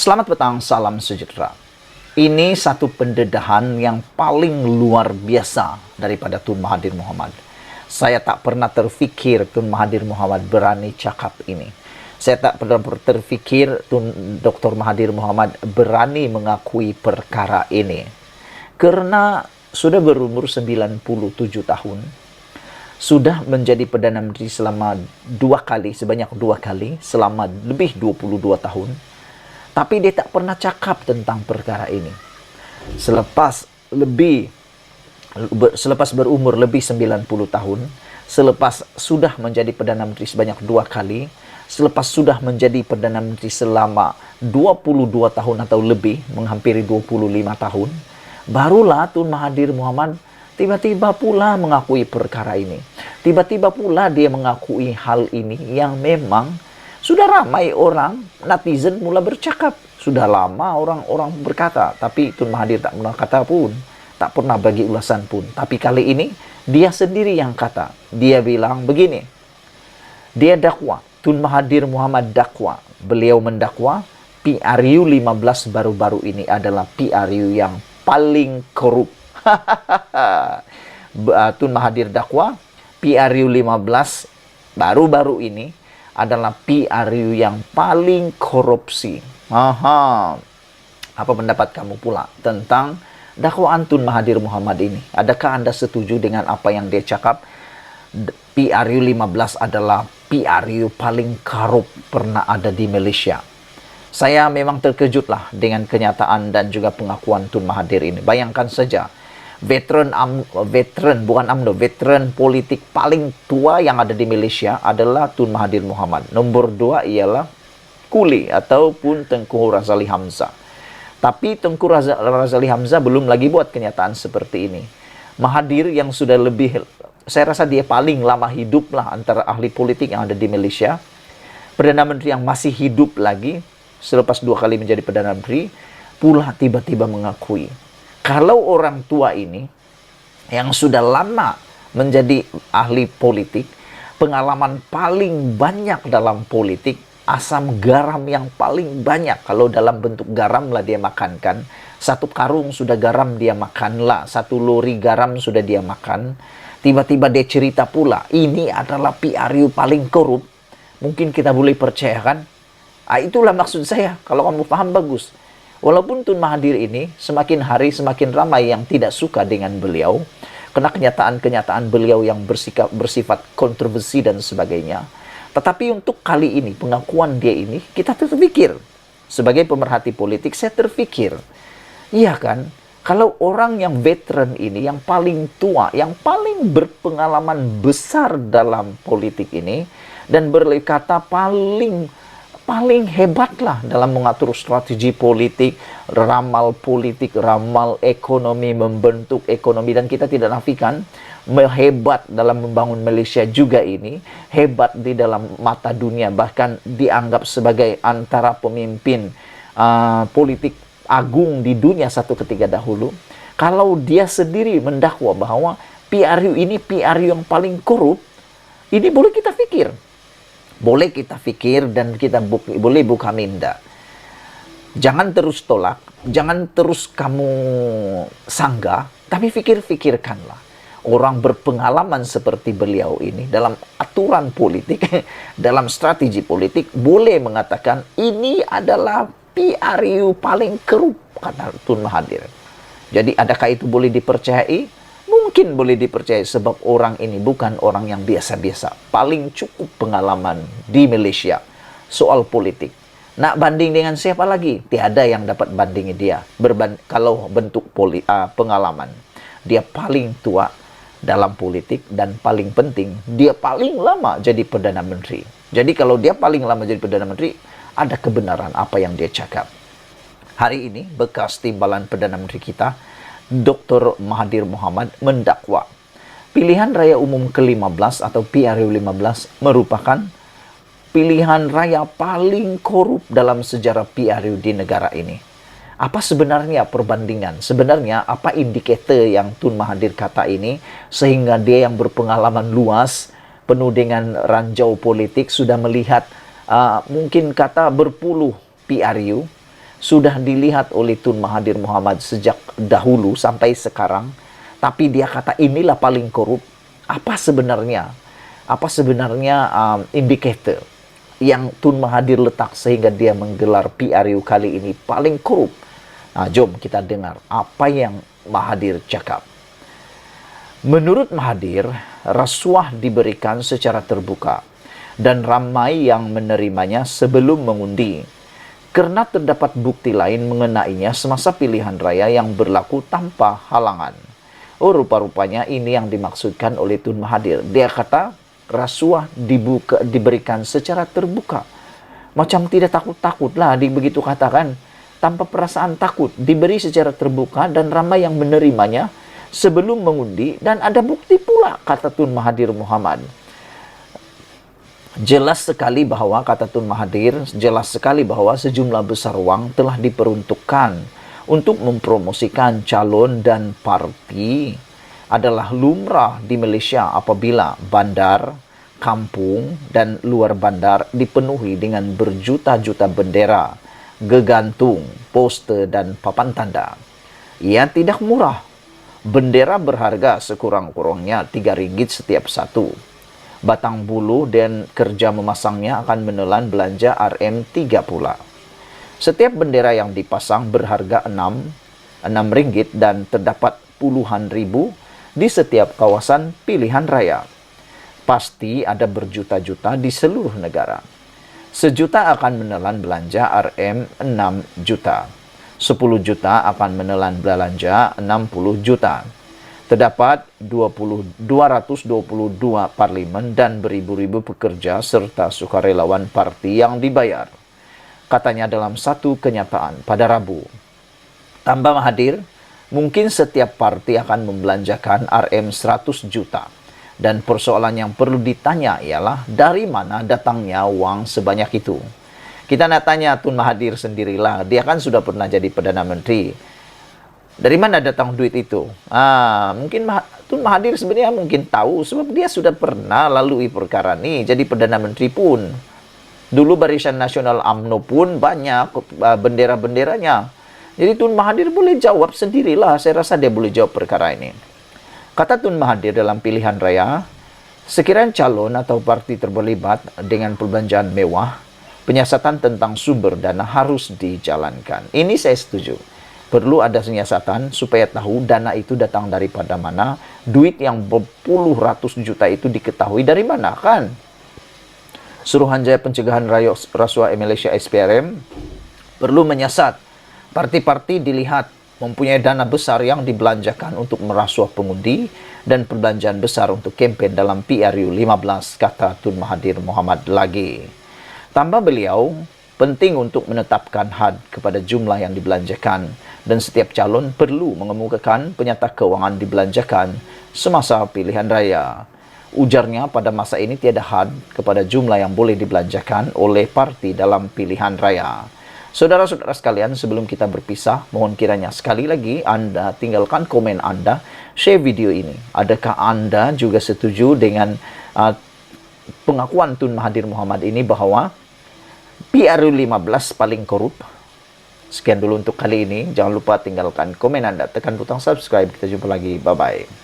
Selamat petang, salam sejahtera. Ini satu pendedahan yang paling luar biasa daripada Tun Mahathir Mohamad. Saya tak pernah terfikir Tun Mahathir Mohamad berani cakap ini. Saya tak pernah terfikir Dr. Mahathir Mohamad berani mengakui perkara ini. Karena sudah berumur 97 tahun, sudah menjadi Perdana Menteri selama sebanyak dua kali, selama lebih 22 tahun. Tapi dia tak pernah cakap tentang perkara ini. Selepas berumur lebih 90 tahun, selepas sudah menjadi Perdana Menteri sebanyak dua kali, selepas sudah menjadi Perdana Menteri selama 22 tahun atau lebih, menghampiri 25 tahun, barulah Tun Mahathir Mohamad tiba-tiba pula mengakui perkara ini. Tiba-tiba pula dia mengakui hal ini yang memang sudah ramai orang, netizen mula bercakap. Sudah lama orang-orang berkata, tapi Tun Mahathir tak pernah kata pun, tak pernah bagi ulasan pun. Tapi kali ini, dia sendiri yang kata. Dia bilang begini, dia dakwa, Tun Mahathir Mohamad dakwa. Beliau mendakwa, PRU 15 baru-baru ini adalah PRU yang paling korup. Tun Mahathir dakwa, PRU 15 baru-baru ini adalah PRU yang paling korupsi. Apa pendapat kamu pula tentang dakwaan Tun Mahathir Mohamad ini? Adakah Anda setuju dengan apa yang dia cakap? PRU 15 adalah PRU paling korup pernah ada di Malaysia. Saya memang terkejutlah dengan kenyataan dan juga pengakuan Tun Mahathir ini. Bayangkan saja, veteran politik paling tua yang ada di Malaysia adalah Tun Mahathir Mohamad. Nombor 2 ialah Kuli ataupun Tengku Razali Hamzah. Tapi Tengku Razali Hamzah belum lagi buat kenyataan seperti ini. Mahathir yang sudah lebih, saya rasa dia paling lama hidup lah antara ahli politik yang ada di Malaysia. Perdana Menteri yang masih hidup lagi selepas 2 kali menjadi Perdana Menteri pula tiba-tiba mengakui, kalau orang tua ini yang sudah lama menjadi ahli politik, pengalaman paling banyak dalam politik, asam garam yang paling banyak, kalau dalam bentuk garam lah dia makankan, satu karung sudah garam dia makan lah, satu lori garam sudah dia makan, tiba-tiba dia cerita pula, ini adalah PRU paling korup, mungkin kita boleh percayakan? Itulah maksud saya, kalau kamu paham bagus. Walaupun Tun Mahathir ini semakin hari semakin ramai yang tidak suka dengan beliau, karena kenyataan-kenyataan beliau yang bersifat kontroversi dan sebagainya. Tetapi untuk kali ini, pengakuan dia ini, kita terpikir. Sebagai pemerhati politik, saya terpikir. Iya kan? Kalau orang yang veteran ini, yang paling tua, yang paling berpengalaman besar dalam politik ini, dan berkata paling hebatlah dalam mengatur strategi politik, ramal ekonomi, membentuk ekonomi, dan kita tidak nafikan hebat dalam membangun Malaysia juga ini, hebat di dalam mata dunia, bahkan dianggap sebagai antara pemimpin politik agung di dunia satu ketika dahulu. Kalau dia sendiri mendakwa bahwa PRU ini PRU yang paling korup, ini boleh kita pikir. Boleh kita pikir dan kita boleh buka minda. Jangan terus tolak, jangan terus kamu sanggah, tapi pikirkanlah. Orang berpengalaman seperti beliau ini dalam aturan politik, dalam strategi politik, boleh mengatakan ini adalah PRU paling kerup, kata Tun Mahathir. Jadi adakah itu boleh dipercayai? Mungkin boleh dipercaya sebab orang ini bukan orang yang biasa-biasa. Paling cukup pengalaman di Malaysia soal politik. Nak banding dengan siapa lagi? Tiada yang dapat bandingi dia. Kalau bentuk pengalaman. Dia paling tua dalam politik dan paling penting, dia paling lama jadi Perdana Menteri. Jadi kalau dia paling lama jadi Perdana Menteri, ada kebenaran apa yang dia cakap. Hari ini, bekas timbalan Perdana Menteri kita, Dr. Mahathir Mohamad mendakwa pilihan raya umum ke-15 atau PRU 15 merupakan pilihan raya paling korup dalam sejarah PRU di negara ini. Apa sebenarnya perbandingan? Sebenarnya apa indikator yang Tun Mahathir kata ini sehingga dia yang berpengalaman luas, penuh dengan ranjau politik, sudah melihat mungkin kata berpuluh PRU, sudah dilihat oleh Tun Mahathir Mohamad sejak dahulu sampai sekarang, tapi dia kata inilah paling korup. Apa sebenarnya? Apa sebenarnya indikator yang Tun Mahathir letak sehingga dia menggelar PRU kali ini paling korup? Nah, jom kita dengar apa yang Mahathir cakap. Menurut Mahathir, rasuah diberikan secara terbuka dan ramai yang menerimanya sebelum mengundi, karena terdapat bukti lain mengenainya semasa pilihan raya yang berlaku tanpa halangan. Oh, rupa-rupanya ini yang dimaksudkan oleh Tun Mahathir. Dia kata rasuah diberikan secara terbuka. Macam tidak takut-takutlah begitu katakan. Tanpa perasaan takut, diberi secara terbuka dan ramai yang menerimanya sebelum mengundi, dan ada bukti pula, kata Tun Mahathir Mohamad. Jelas sekali bahwa, kata Tun Mahathir, jelas sekali bahwa sejumlah besar uang telah diperuntukkan untuk mempromosikan calon dan parti. Adalah lumrah di Malaysia apabila bandar, kampung, dan luar bandar dipenuhi dengan berjuta-juta bendera, gegantung, poster, dan papan tanda. Ia tidak murah. Bendera berharga sekurang-kurangnya RM3 setiap satu. Batang bulu dan kerja memasangnya akan menelan belanja RM3 pula. Setiap bendera yang dipasang berharga RM6 dan terdapat puluhan ribu di setiap kawasan pilihan raya. Pasti ada berjuta-juta di seluruh negara. Sejuta akan menelan belanja RM6 juta. 10 juta akan menelan belanja 60 juta. Terdapat 222 parlimen dan beribu-ribu pekerja serta sukarelawan parti yang dibayar. Katanya dalam satu kenyataan pada Rabu. Tambah Mahathir, mungkin setiap parti akan membelanjakan RM100 juta. Dan persoalan yang perlu ditanya ialah dari mana datangnya uang sebanyak itu. Kita nak tanya Tun Mahathir sendirilah. Dia kan sudah pernah jadi Perdana Menteri. Dari mana datang duit itu? Mungkin Tun Mahathir sebenarnya mungkin tahu sebab dia sudah pernah lalui perkara ini. Jadi Perdana Menteri pun. Dulu Barisan Nasional UMNO pun banyak bendera-benderanya. Jadi Tun Mahathir boleh jawab sendirilah. Saya rasa dia boleh jawab perkara ini. Kata Tun Mahathir dalam pilihan raya, sekiranya calon atau parti terlibat dengan perbelanjaan mewah, penyiasatan tentang sumber dana harus dijalankan. Ini saya setuju. Perlu ada penyiasatan supaya tahu dana itu datang daripada mana, duit yang berpuluh ratus juta itu diketahui dari mana, kan? Suruhanjaya Pencegahan Rasuah Malaysia SPRM perlu menyiasat parti-parti dilihat mempunyai dana besar yang dibelanjakan untuk merasuah pengundi dan perbelanjaan besar untuk kempen dalam PRU 15, kata Tun Mahathir Mohamad lagi. Tambah beliau, penting untuk menetapkan had kepada jumlah yang dibelanjakan dan setiap calon perlu mengemukakan penyata keuangan dibelanjakan semasa pilihan raya. Ujarnya pada masa ini tiada had kepada jumlah yang boleh dibelanjakan oleh parti dalam pilihan raya. Saudara-saudara sekalian, sebelum kita berpisah, mohon kiranya sekali lagi Anda tinggalkan komen Anda, share video ini. Adakah Anda juga setuju dengan pengakuan Tun Mahathir Mohamad ini bahwa PRU 15 paling korup? Sekian dulu untuk kali ini. Jangan lupa tinggalkan komen Anda, tekan butang subscribe. Kita jumpa lagi. Bye-bye.